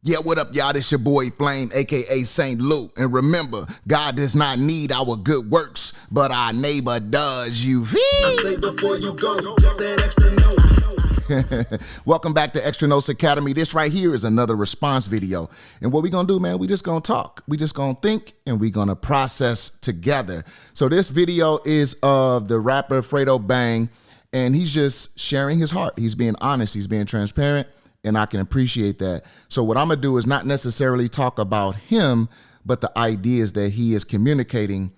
Yeah, what up, y'all? This your boy Flame, aka St. Luke. And remember, God does not need our good works, but our neighbor does. You feel? I say before you go, drop that extra note. Welcome back to Extra Notes Academy. This right here is another response video. And what we gonna do, man, we just gonna talk. We just gonna think and we gonna process together. So this video is of the rapper Fredo Bang, and he's just sharing his heart. He's being honest, he's being transparent, and I can appreciate that. So what I'm gonna do is not necessarily talk about him, but the ideas that he is communicating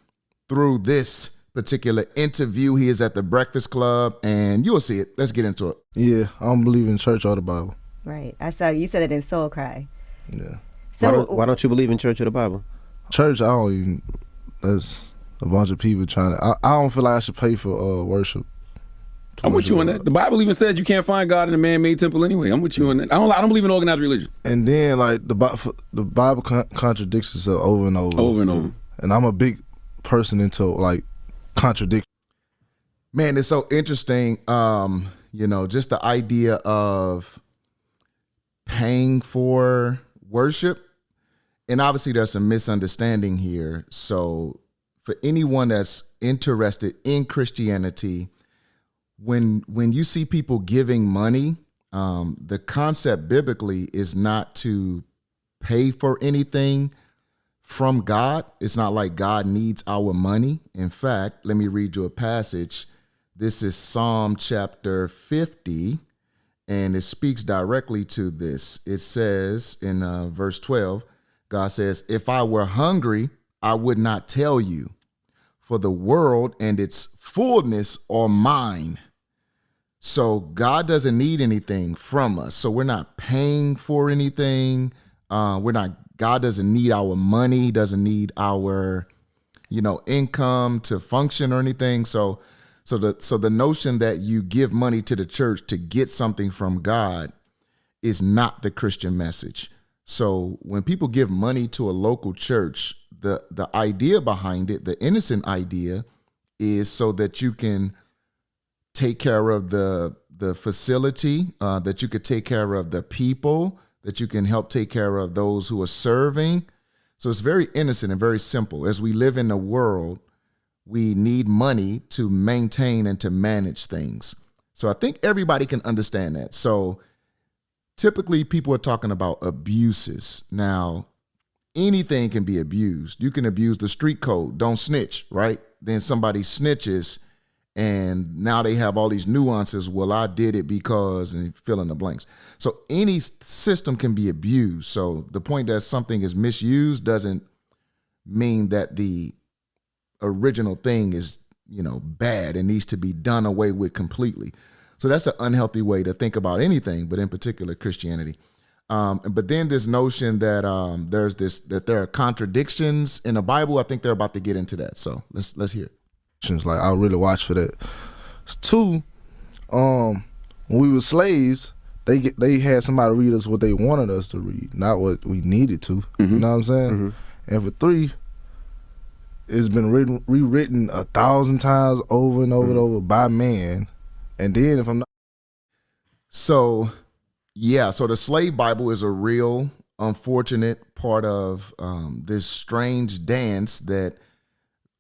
through this particular interview. He is at the Breakfast Club, and you'll see it. Let's get into it. Yeah, I don't believe in church or the Bible. Right. I saw you said it in Soul Cry. Yeah. So why don't you believe in church or the Bible? Church, I don't even. There's a bunch of people trying to. I don't feel like I should pay for worship. I'm with you on that. The Bible even says you can't find God in a man-made temple anyway. I'm with you on that. I don't believe in organized religion. And then like the Bible contradicts itself over and over. Over and over. And I'm a big person into like contradiction. Man, it's so interesting. You know, just the idea of paying for worship. And obviously there's some misunderstanding here. So for anyone that's interested in Christianity, when you see people giving money, the concept biblically is not to pay for anything from God. It's not like God needs our money. In fact, let me read you a passage. This is Psalm chapter 50, and it speaks directly to this. It says in verse 12, God says, "If I were hungry, I would not tell you, for the world and its fullness are mine." So God doesn't need anything from us. So we're not paying for anything. God doesn't need our money. He doesn't need our, income to function or anything. So the notion that you give money to the church to get something from God is not the Christian message. So when people give money to a local church, the idea behind it, the innocent idea, is so that you can take care of the facility, that you could take care of the people, that you can help take care of those who are serving. So it's very innocent and very simple. As we live in a world, we need money to maintain and to manage things. So I think everybody can understand that. So typically people are talking about abuses. Now, anything can be abused. You can abuse the street code, don't snitch, right? Then somebody snitches, and now they have all these nuances. Well, I did it because, and fill in the blanks. So any system can be abused. So the point that something is misused doesn't mean that the original thing is, bad and needs to be done away with completely. So that's an unhealthy way to think about anything, but in particular Christianity. But then this notion that that there are contradictions in the Bible, I think they're about to get into that. So let's hear it. Like I really watch for that. Two, when we were slaves, they had somebody read us what they wanted us to read, not what we needed to. Mm-hmm. You know what I'm saying? Mm-hmm. And for three, it's been rewritten 1,000 times over and over and over by man. And then if I'm not. So the slave Bible is a real unfortunate part of this strange dance that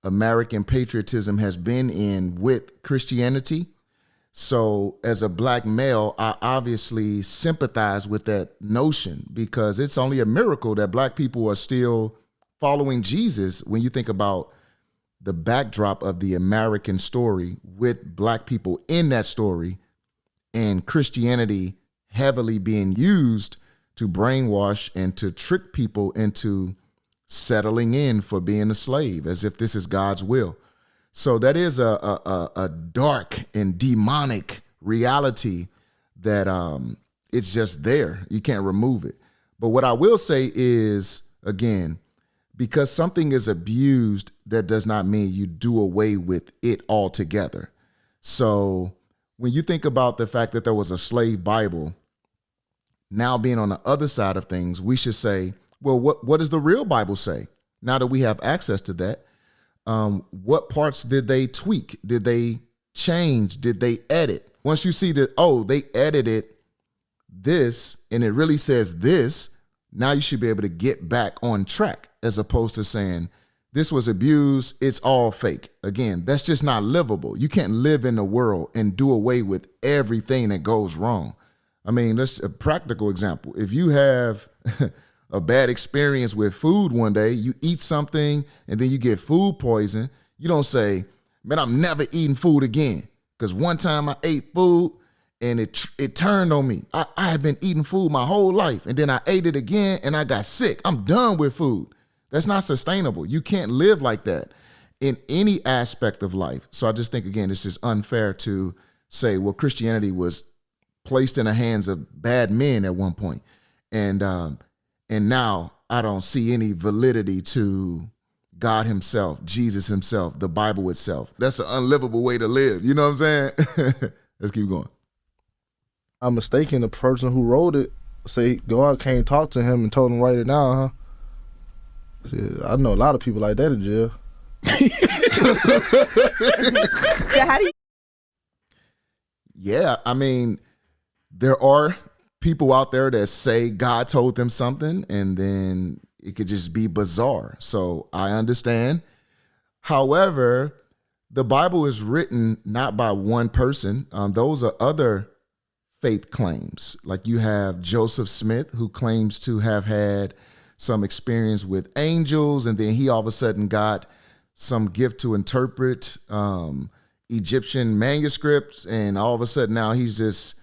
American patriotism has been in with Christianity. So as a black male, I obviously sympathize with that notion, because it's only a miracle that black people are still following Jesus when you think about the backdrop of the American story with black people in that story, and Christianity heavily being used to brainwash and to trick people into settling in for being a slave, as if this is God's will. So that is a dark and demonic reality that it's just there. You can't remove it. But what I will say is, again, because something is abused, that does not mean you do away with it altogether. So when you think about the fact that there was a slave Bible, now being on the other side of things, we should say, well, what does the real Bible say? Now that we have access to that, what parts did they tweak? Did they change? Did they edit? Once you see that, oh, they edited this and it really says this, now you should be able to get back on track, as opposed to saying, this was abused, it's all fake. Again, that's just not livable. You can't live in the world and do away with everything that goes wrong. I mean, that's a practical example. If you have a bad experience with food one day, you eat something and then you get food poison, you don't say, man, I'm never eating food again. Because one time I ate food and it turned on me. I have been eating food my whole life, and then I ate it again and I got sick. I'm done with food. That's not sustainable. You can't live like that in any aspect of life. So I just think, again, it's just unfair to say, well, Christianity was placed in the hands of bad men at one point. And now I don't see any validity to God himself, Jesus himself, the Bible itself. That's an unlivable way to live. You know what I'm saying? Let's keep going. I'm mistaken. The person who wrote it say God came talk to him and told him write it down, huh? Yeah, I know a lot of people like that in jail. So how do you? Yeah, I mean, there are people out there that say God told them something, and then it could just be bizarre. So I understand. However, the Bible is written not by one person. Those are other faith claims. Like you have Joseph Smith, who claims to have had some experience with angels, and then he all of a sudden got some gift to interpret Egyptian manuscripts, and all of a sudden now he's just,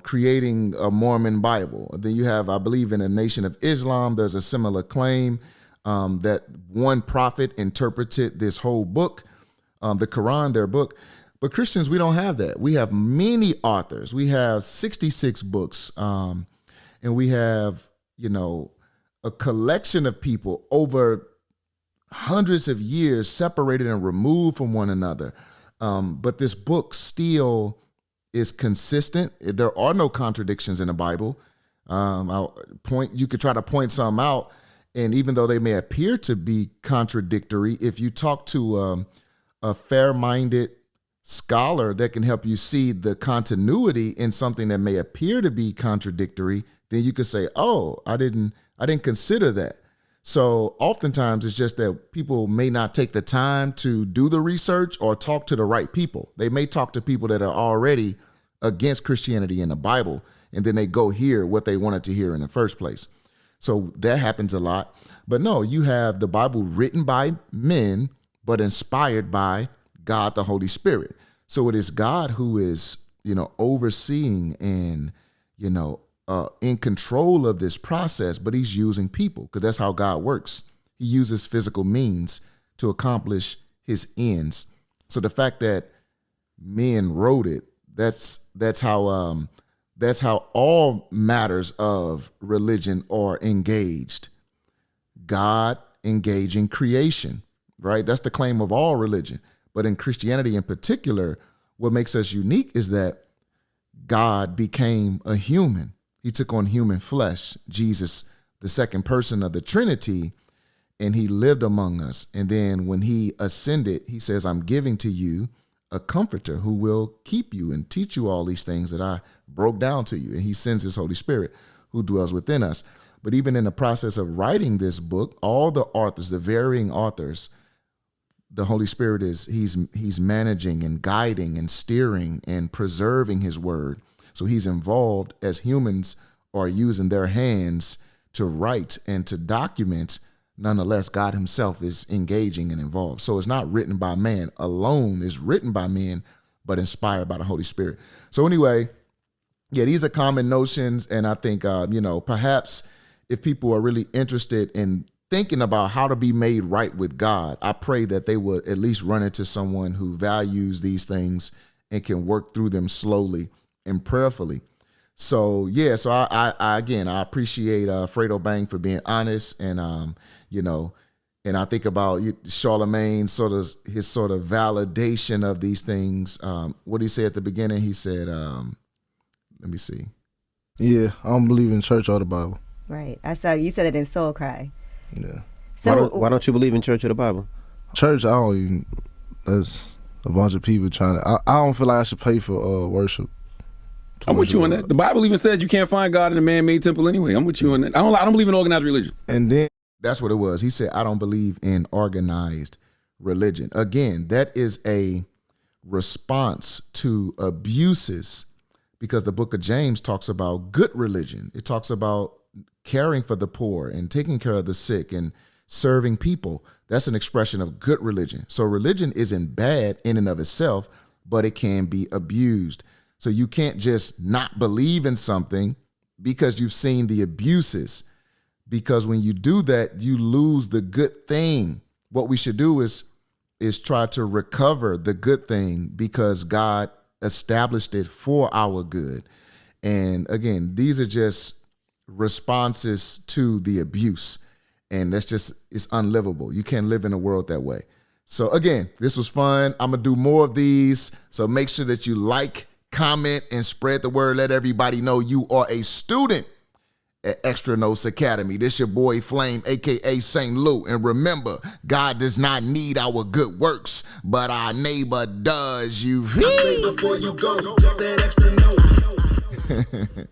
creating a Mormon Bible. Then you have, I believe, in the Nation of Islam, there's a similar claim that one prophet interpreted this whole book, the Quran, their book. But Christians, we don't have that. We have many authors. We have 66 books, and we have, a collection of people over hundreds of years separated and removed from one another. But this book still is consistent. There are no contradictions in the Bible. You could try to point some out, and even though they may appear to be contradictory, if you talk to a fair-minded scholar that can help you see the continuity in something that may appear to be contradictory, then you could say, oh, I didn't consider that. So oftentimes it's just that people may not take the time to do the research or talk to the right people. They may talk to people that are already against Christianity in the Bible, and then they go hear what they wanted to hear in the first place. So that happens a lot. But no, you have the Bible written by men, but inspired by God, the Holy Spirit. So it is God who is, overseeing and, in control of this process, but he's using people, because that's how God works. He uses physical means to accomplish his ends. So the fact that men wrote it, that's how all matters of religion are engaged. God engaging creation, right? That's the claim of all religion. But in Christianity in particular, what makes us unique is that God became a human. He took on human flesh, Jesus, the second person of the Trinity, and he lived among us. And then when he ascended, he says, I'm giving to you a comforter who will keep you and teach you all these things that I broke down to you. And he sends his Holy Spirit who dwells within us. But even in the process of writing this book, all the authors, the varying authors, the Holy Spirit he's managing and guiding and steering and preserving his word. So he's involved as humans are using their hands to write and to document. Nonetheless, God himself is engaging and involved. So it's not written by man alone. It's written by men, but inspired by the Holy Spirit. So anyway, yeah, these are common notions. And I think, perhaps if people are really interested in thinking about how to be made right with God, I pray that they would at least run into someone who values these things and can work through them slowly and prayerfully. So yeah, so I again, I appreciate Fredo Bang for being honest, and and I think about Charlemagne's his validation of these things. What did he say at the beginning? He said, let me see. Yeah, I don't believe in church or the Bible. Right. I saw you said it in Soul Cry. Yeah. So why don't you believe in church or the Bible? Church, I don't even. There's a bunch of people trying to. I don't feel like I should pay for worship. I'm with you on that. The Bible even says you can't find God in a man-made temple anyway. I'm with you on that. I don't believe in organized religion. And then That's what it was. He said, I don't believe in organized religion. Again, that is a response to abuses, because the book of James talks about good religion. It talks about caring for the poor and taking care of the sick and serving people. That's an expression of good religion. So religion isn't bad in and of itself, but it can be abused. So you can't just not believe in something because you've seen the abuses, because when you do that, you lose the good thing. What we should do is try to recover the good thing, because God established it for our good. And again, these are just responses to the abuse. And it's unlivable. You can't live in a world that way. So again, this was fun. I'm going to do more of these. So make sure that you like, comment, and spread the word. Let everybody know you are a student at Extra Notes Academy. This your boy Flame, aka St. Lou. And remember, God does not need our good works, but our neighbor does. You I say before you go, drop that extra note.